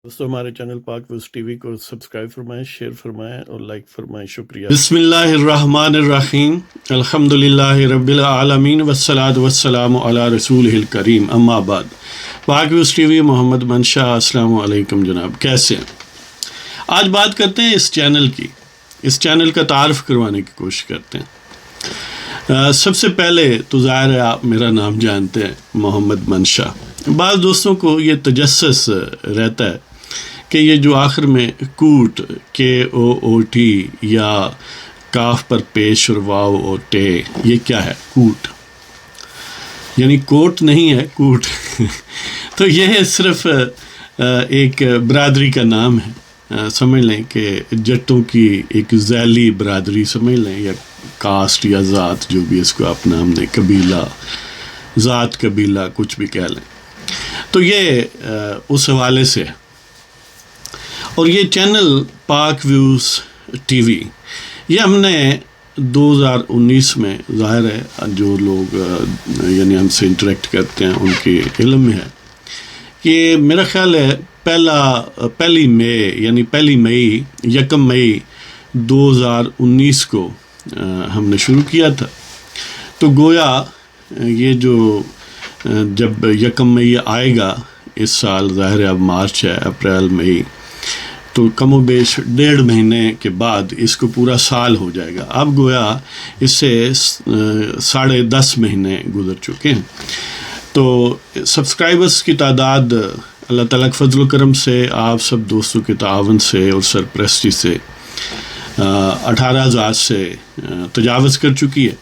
دوستو ہمارے چینل پاک ویوز ٹی وی کو سبسکرائب فرمائیں، شیئر فرمائیں اور لائک فرمائیں۔ شکریہ۔ بسم اللہ الرحمن الرحیم، الحمدللہ رب العالمین والصلاة والسلام علی رسولہ الکریم، اما بعد۔ پاک ویوز ٹی وی، محمد منشا، السلام علیکم جناب، کیسے ہیں؟ آج بات کرتے ہیں اس چینل کی، اس چینل کا تعارف کروانے کی کوشش کرتے ہیں۔ سب سے پہلے تو ظاہر ہے آپ میرا نام جانتے ہیں، محمد منشا۔ بعض دوستوں کو یہ تجسس رہتا ہے کہ یہ جو آخر میں کوٹ KOOT یا کاف پر پیش اور واو اور ٹے، یہ کیا ہے؟ کوٹ یعنی کوٹ نہیں ہے، کوٹ تو یہ صرف ایک برادری کا نام ہے، سمجھ لیں کہ جٹوں کی ایک ذیلی برادری سمجھ لیں، یا کاسٹ یا ذات، جو بھی اس کو آپ نام دیں، قبیلہ، ذات، قبیلہ، کچھ بھی کہہ لیں۔ تو یہ اس حوالے سے ہے۔ اور یہ چینل پاک ویوز ٹی وی، یہ ہم نے 2019 میں، ظاہر ہے جو لوگ یعنی ہم سے انٹریکٹ کرتے ہیں ان کے علم میں ہے کہ میرا خیال ہے پہلی مئی 2019 کو ہم نے شروع کیا تھا۔ تو گویا یہ جو جب 1 مئی آئے گا اس سال، ظاہر ہے اب مارچ ہے، اپریل مئی، تو کم و بیش 1.5 مہینے کے بعد اس کو پورا سال ہو جائے گا۔ اب گویا اس سے 10.5 مہینے گزر چکے ہیں۔ تو سبسکرائبرز کی تعداد اللہ تعالیٰ کے فضل و کرم سے، آپ سب دوستوں کے تعاون سے اور سرپرستی سے 18,000 سے تجاوز کر چکی ہے۔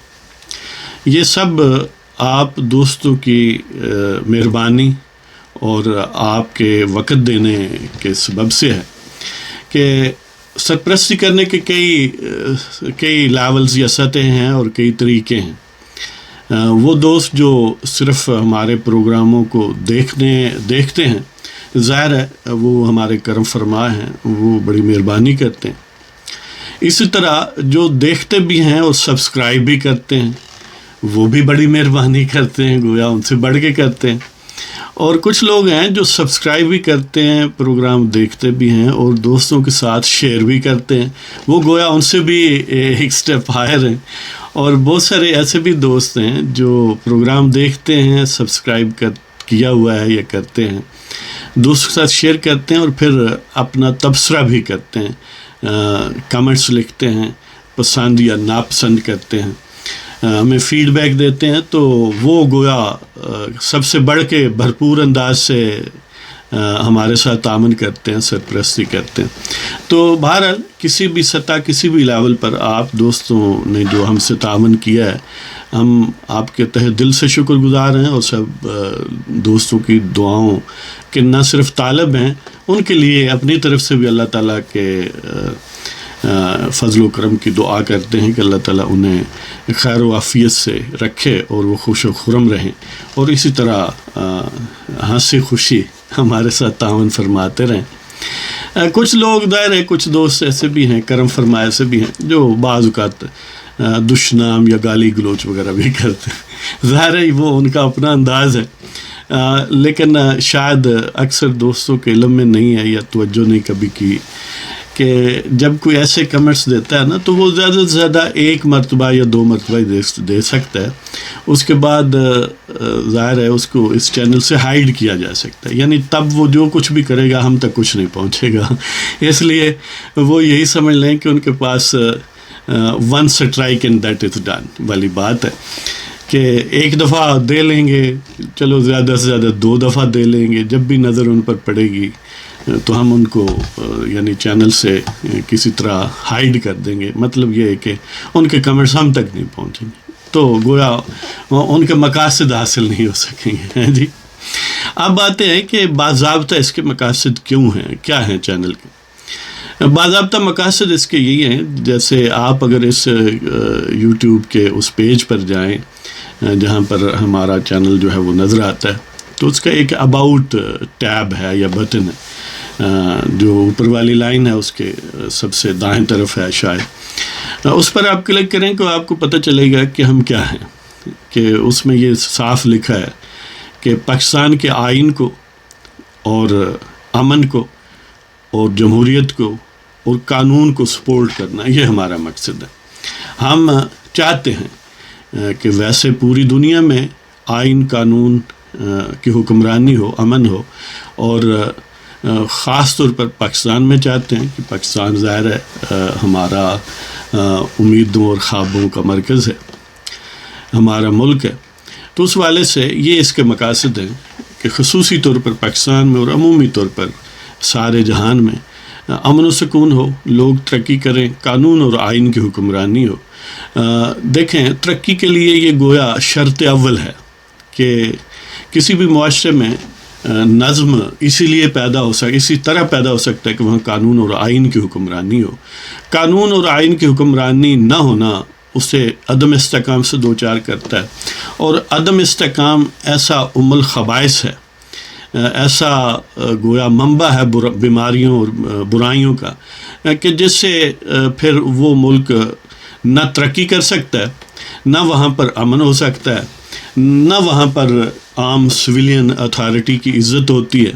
یہ سب آپ دوستوں کی مہربانی اور آپ کے وقت دینے کے سبب سے ہے کہ سرپرستی کرنے کے کئی لیولز یا سطح ہیں اور کئی طریقے ہیں۔ وہ دوست جو صرف ہمارے پروگراموں کو دیکھتے ہیں، ظاہر ہے وہ ہمارے کرم فرما ہیں، وہ بڑی مہربانی کرتے ہیں۔ اسی طرح جو دیکھتے بھی ہیں اور سبسکرائب بھی کرتے ہیں، وہ بھی بڑی مہربانی کرتے ہیں، گویا ان سے بڑھ کے کرتے ہیں۔ اور کچھ لوگ ہیں جو سبسکرائب بھی کرتے ہیں، پروگرام دیکھتے بھی ہیں اور دوستوں کے ساتھ شیئر بھی کرتے ہیں، وہ گویا ان سے بھی ایک سٹیپ ہائر ہیں۔ اور بہت سارے ایسے بھی دوست ہیں جو پروگرام دیکھتے ہیں، سبسکرائب کیا ہوا ہے یا کرتے ہیں، دوستوں کے ساتھ شیئر کرتے ہیں اور پھر اپنا تبصرہ بھی کرتے ہیں، کمنٹس لکھتے ہیں، پسند یا ناپسند کرتے ہیں، ہمیں فیڈ بیک دیتے ہیں۔ تو وہ گویا سب سے بڑھ کے بھرپور انداز سے ہمارے ساتھ تعاون کرتے ہیں، سرپرستی کرتے ہیں۔ تو بہرحال کسی بھی سطح، کسی بھی لیول پر آپ دوستوں نے جو ہم سے تعاون کیا ہے، ہم آپ کے تہہ دل سے شکر گزار ہیں، اور سب دوستوں کی دعاؤں کے نہ صرف طالب ہیں، ان کے لیے اپنی طرف سے بھی اللہ تعالیٰ کے فضل و کرم کی دعا کرتے ہیں کہ اللہ تعالیٰ انہیں خیر و عافیت سے رکھے اور وہ خوش و خرم رہیں، اور اسی طرح ہنسی خوشی ہمارے ساتھ تعاون فرماتے رہیں۔ کچھ لوگ ظاہر ہے، کچھ دوست ایسے بھی ہیں، کرم فرمائے سے بھی ہیں، جو بعض اوقات دشنام یا گالی گلوچ وغیرہ بھی کرتے ہیں۔ ظاہر ہے وہ ان کا اپنا انداز ہے، لیکن شاید اکثر دوستوں کے علم میں نہیں ہے یا توجہ نہیں کبھی کی کہ جب کوئی ایسے کمنٹس دیتا ہے نا، تو وہ زیادہ سے زیادہ 1 مرتبہ یا 2 مرتبہ ہی دے سکتا ہے، اس کے بعد ظاہر ہے اس کو اس چینل سے ہائیڈ کیا جا سکتا ہے، یعنی تب وہ جو کچھ بھی کرے گا ہم تک کچھ نہیں پہنچے گا۔ اس لیے وہ یہی سمجھ لیں کہ ان کے پاس one strike and that is done والی بات ہے، کہ 1 دفعہ دے لیں گے، چلو زیادہ سے زیادہ 2 دفعہ دے لیں گے، جب بھی نظر ان پر پڑے گی تو ہم ان کو یعنی چینل سے کسی طرح ہائیڈ کر دیں گے۔ مطلب یہ ہے کہ ان کے کمنٹس ہم تک نہیں پہنچیں گے، تو گویا ان کے مقاصد حاصل نہیں ہو سکیں گے۔ جی، اب بات یہ ہے کہ باضابطہ اس کے مقاصد کیوں ہیں، کیا ہیں چینل کے باضابطہ مقاصد؟ اس کے یہی ہیں، جیسے آپ اگر اس یوٹیوب کے اس پیج پر جائیں جہاں پر ہمارا چینل جو ہے وہ نظر آتا ہے، تو اس کا ایک اباؤٹ ٹیب ہے یا بٹن ہے، جو اوپر والی لائن ہے اس کے سب سے دائیں طرف ہے شاید، اس پر آپ کلک کریں تو آپ کو پتہ چلے گا کہ ہم کیا ہیں، کہ اس میں یہ صاف لکھا ہے کہ پاکستان کے آئین کو اور امن کو اور جمہوریت کو اور قانون کو سپورٹ کرنا، یہ ہمارا مقصد ہے۔ ہم چاہتے ہیں کہ ویسے پوری دنیا میں آئین قانون کی حکمرانی ہو، امن ہو، اور خاص طور پر پاکستان میں چاہتے ہیں کہ پاکستان ظاہر ہے ہمارا امیدوں اور خوابوں کا مرکز ہے، ہمارا ملک ہے۔ تو اس والے سے یہ اس کے مقاصد ہیں کہ خصوصی طور پر پاکستان میں اور عمومی طور پر سارے جہان میں امن و سکون ہو، لوگ ترقی کریں، قانون اور آئین کی حکمرانی ہو۔ دیکھیں، ترقی کے لیے یہ گویا شرط اول ہے کہ کسی بھی معاشرے میں نظم اسی طرح پیدا ہو سکتا ہے کہ وہاں قانون اور آئین کی حکمرانی ہو۔ قانون اور آئین کی حکمرانی نہ ہونا اسے عدم استحکام سے دوچار کرتا ہے، اور عدم استحکام ایسا الخبائث ہے، ایسا گویا منبع ہے بیماریوں اور برائیوں کا، کہ جس سے پھر وہ ملک نہ ترقی کر سکتا ہے، نہ وہاں پر امن ہو سکتا ہے، نہ وہاں پر عام سویلین اتھارٹی کی عزت ہوتی ہے،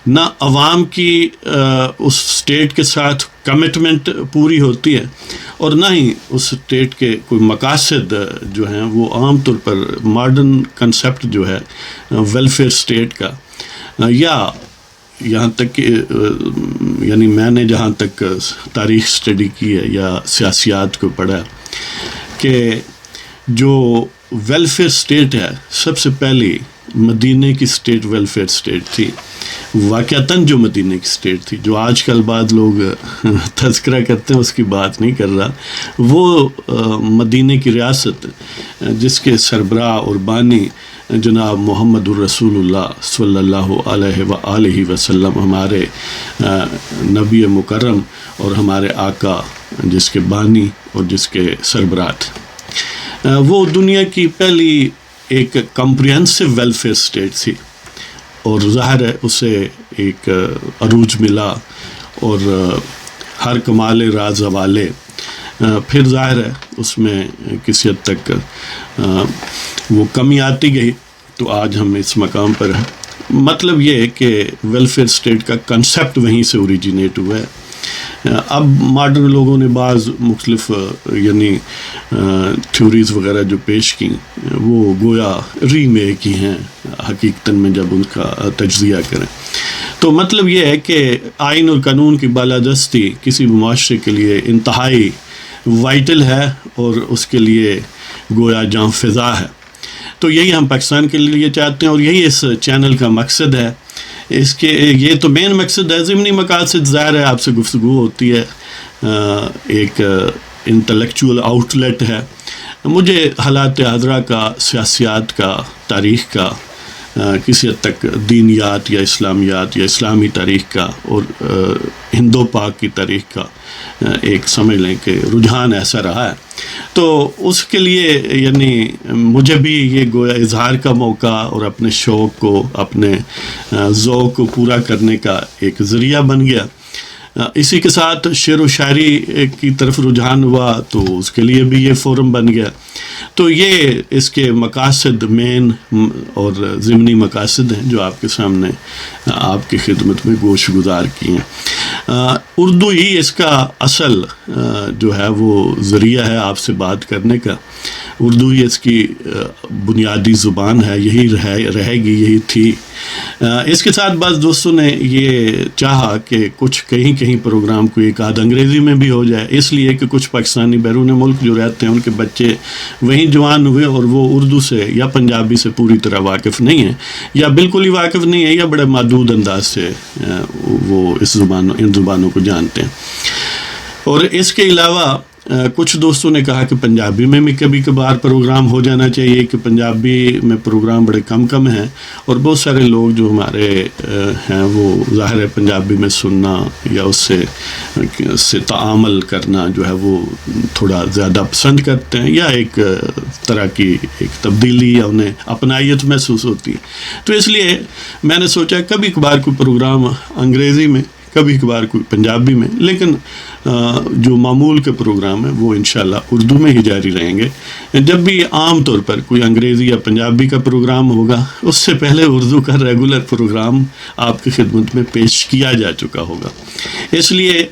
نہ عوام کی اس اسٹیٹ کے ساتھ کمٹمنٹ پوری ہوتی ہے، اور نہ ہی اس اسٹیٹ کے کوئی مقاصد جو ہیں وہ عام طور پر ماڈرن کنسیپٹ جو ہے ویلفیئر اسٹیٹ کا، یا یہاں تک کہ یعنی میں نے جہاں تک تاریخ اسٹڈی کی ہے یا سیاسیات کو پڑھا ہے، کہ جو ویلفیئر اسٹیٹ ہے، سب سے پہلی مدینہ کی اسٹیٹ ویلفیئر اسٹیٹ تھی، واقعتاً جو مدینہ کی اسٹیٹ تھی، جو آج کل بعد لوگ تذکرہ کرتے ہیں اس کی بات نہیں کر رہا، وہ مدینہ کی ریاست جس کے سربراہ اور بانی جناب محمد الرسول اللہ صلی اللہ علیہ وآلہ وسلم، ہمارے نبی مکرم اور ہمارے آقا، جس کے بانی اور جس کے سربراہ تھے، وہ دنیا کی پہلی ایک کمپریہنسو ویلفیئر اسٹیٹ تھی، اور ظاہر ہے اسے ایک عروج ملا اور ہر کمال راز والے، پھر ظاہر ہے اس میں کسی حد تک وہ کمی آتی گئی، تو آج ہم اس مقام پر ہیں۔ مطلب یہ ہے کہ ویلفیئر اسٹیٹ کا کنسیپٹ وہیں سے اوریجنیٹ ہوا ہے۔ اب ماڈرن لوگوں نے بعض مختلف یعنی تھیوریز وغیرہ جو پیش کی، وہ گویا ری میک ہی ہیں حقیقتاً میں جب ان کا تجزیہ کریں تو۔ مطلب یہ ہے کہ آئین اور قانون کی بالادستی کسی بھی معاشرے کے لیے انتہائی وائٹل ہے، اور اس کے لیے گویا جاں فضا ہے۔ تو یہی ہم پاکستان کے لیے چاہتے ہیں، اور یہی اس چینل کا مقصد ہے۔ اس کے یہ تو مین مقصد ہے، ضمنی مقاصد ظاہر ہے آپ سے گفتگو ہوتی ہے، ایک انٹلیکچول آؤٹ لیٹ ہے۔ مجھے حالات حاضرہ کا، سیاسیات کا، تاریخ کا، کسی حد تک دینیات یا اسلامیات یا اسلامی تاریخ کا اور ہندو پاک کی تاریخ کا ایک سمجھ لیں کہ رجحان ایسا رہا ہے، تو اس کے لیے یعنی مجھے بھی یہ گویا اظہار کا موقع اور اپنے شوق کو، اپنے ذوق کو پورا کرنے کا ایک ذریعہ بن گیا۔ اسی کے ساتھ شعر و شاعری کی طرف رجحان ہوا تو اس کے لیے بھی یہ فورم بن گیا۔ تو یہ اس کے مقاصد مین اور ضمنی مقاصد ہیں جو آپ کے سامنے آپ کی خدمت میں گوش گزار کی ہیں۔ اردو ہی اس کا اصل جو ہے وہ ذریعہ ہے آپ سے بات کرنے کا، اردو ہی اس کی بنیادی زبان ہے، یہی رہے گی، یہی تھی۔ اس کے ساتھ بعض دوستوں نے یہ چاہا کہ کچھ کہیں پروگرام کو ایک آدھ انگریزی میں بھی ہو جائے، اس لیے کہ کچھ پاکستانی بیرون ملک جو رہتے ہیں ان کے بچے وہیں جوان ہوئے اور وہ اردو سے یا پنجابی سے پوری طرح واقف نہیں ہیں، یا بالکل ہی واقف نہیں ہیں، یا بڑے محدود انداز سے وہ ان زبانوں کو جانتے ہیں۔ اور اس کے علاوہ کچھ دوستوں نے کہا کہ پنجابی میں بھی کبھی کبھار پروگرام ہو جانا چاہیے، کہ پنجابی میں پروگرام بڑے کم ہیں، اور بہت سارے لوگ جو ہمارے ہیں وہ ظاہر ہے پنجابی میں سننا یا اس سے تعامل کرنا جو ہے وہ تھوڑا زیادہ پسند کرتے ہیں، یا ایک طرح کی ایک تبدیلی یا انہیں اپنائیت محسوس ہوتی ہے۔ تو اس لیے میں نے سوچا کبھی کبھار کوئی پروگرام انگریزی میں کبھی کبھار کوئی پنجابی میں، لیکن جو معمول کے پروگرام ہیں وہ انشاءاللہ اردو میں ہی جاری رہیں گے۔ جب بھی عام طور پر کوئی انگریزی یا پنجابی کا پروگرام ہوگا، اس سے پہلے اردو کا ریگولر پروگرام آپ کی خدمت میں پیش کیا جا چکا ہوگا۔ اس لیے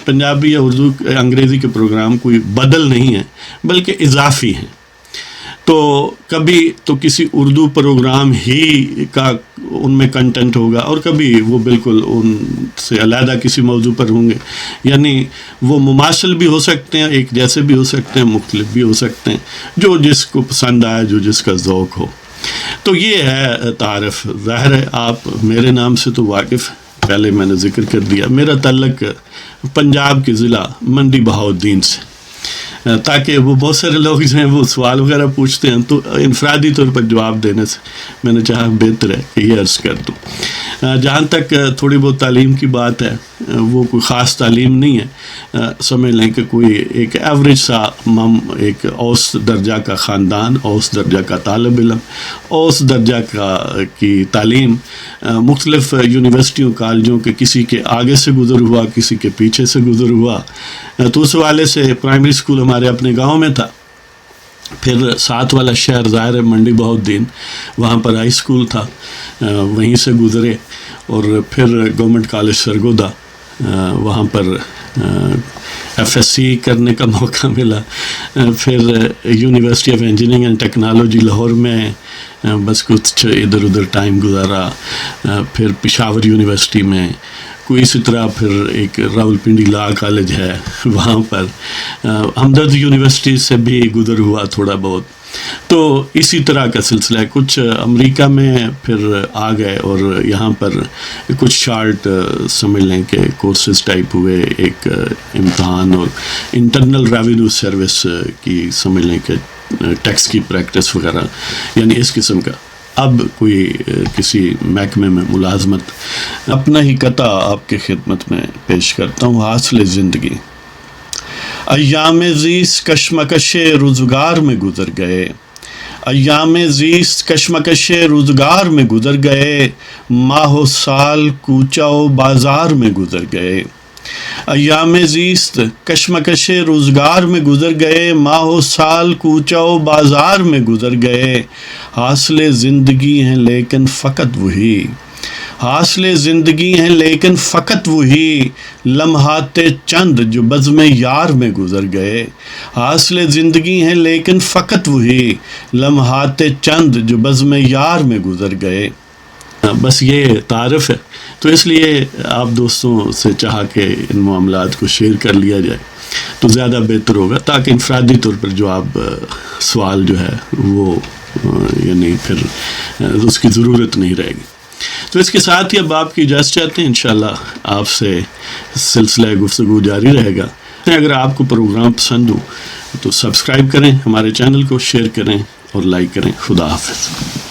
پنجابی یا اردو انگریزی کے پروگرام کوئی بدل نہیں ہیں، بلکہ اضافی ہیں۔ تو کبھی تو کسی اردو پروگرام ہی کا ان میں کنٹینٹ ہوگا، اور کبھی وہ بالکل ان سے علیحدہ کسی موضوع پر ہوں گے، یعنی وہ مماثل بھی ہو سکتے ہیں، ایک جیسے بھی ہو سکتے ہیں، مختلف بھی ہو سکتے ہیں، جو جس کو پسند آئے، جو جس کا ذوق ہو۔ تو یہ ہے تعارف۔ ظاہر ہے آپ میرے نام سے تو واقف، پہلے میں نے ذکر کر دیا، میرا تعلق پنجاب کے ضلع منڈی بہاؤالدین سے، تاکہ وہ بہت سارے لوگ جو ہیں وہ سوال وغیرہ پوچھتے ہیں تو انفرادی طور پر جواب دینے سے میں نے چاہا بہتر ہے کہ یہ عرض کر دوں۔ جہاں تک تھوڑی بہت تعلیم کی بات ہے، وہ کوئی خاص تعلیم نہیں ہے، سمجھ لیں کہ کوئی ایک ایوریج سا ایک اوس درجہ کا خاندان، اوس درجہ کا طالب علم، اوس درجہ کی تعلیم مختلف یونیورسٹیوں کالجوں کے کسی کے آگے سے گزر ہوا، کسی کے پیچھے سے گزر ہوا۔ تو اس حوالے سے پرائمری اسکول ہمارے اپنے گاؤں میں تھا، پھر ساتھ والا شہر ظاہر ہے منڈی بہاؤالدین، وہاں پر ہائی اسکول تھا، وہیں سے گزرے، اور پھر گورنمنٹ کالج سرگودا، وہاں پر ایف ایس سی کرنے کا موقع ملا، پھر university of engineering and technology Lahore میں بس کچھ ادھر ادھر ٹائم گزارا، پھر پشاور یونیورسٹی میں کوئی اسی طرح، پھر ایک راولپنڈی لا کالج ہے وہاں پر، ہمدرد یونیورسٹی سے بھی گزر ہوا تھوڑا بہت۔ تو اسی طرح کا سلسلہ ہے۔ کچھ امریکہ میں پھر آ گئے، اور یہاں پر کچھ شارٹ سمجھ لیں کہ کورسز ٹائپ ہوئے، ایک امتحان اور انٹرنل ریونیو سروس کی سمجھ لیں کہ ٹیکس کی پریکٹس وغیرہ، یعنی اس قسم کا۔ اب کوئی کسی محکمے میں ملازمت۔ اپنا ہی قطع آپ کی خدمت میں پیش کرتا ہوں۔ حاصل زندگی۔ ایام زیست کشمکش روزگار میں گزر گئے، ایام زیست کشمکش روزگار میں گزر گئے، ماہ و سال کوچہ و بازار میں گزر گئے۔ ایام زیست کشمکش روزگار میں گزر گئے، ماہ و سال کوچہ و بازار میں گزر گئے، حاصل زندگی ہیں لیکن فقط وہی، حاصل زندگی ہیں لیکن فقط وہی، لمحات چند جو بزم یار میں گزر گئے، حاصل زندگی ہیں لیکن فقط وہی، لمحات چند جو بزم یار میں گزر گئے۔ بس یہ تعارف ہے، تو اس لیے آپ دوستوں سے چاہا کہ ان معاملات کو شیئر کر لیا جائے تو زیادہ بہتر ہوگا، تاکہ انفرادی طور پر جو آپ سوال جو ہے وہ یعنی پھر اس کی ضرورت نہیں رہے گی۔ تو اس کے ساتھ ہی اب آپ کی اجازت چاہتے ہیں، انشاءاللہ آپ سے سلسلہ گفتگو جاری رہے گا۔ اگر آپ کو پروگرام پسند ہو تو سبسکرائب کریں، ہمارے چینل کو شیئر کریں اور لائک کریں۔ خدا حافظ۔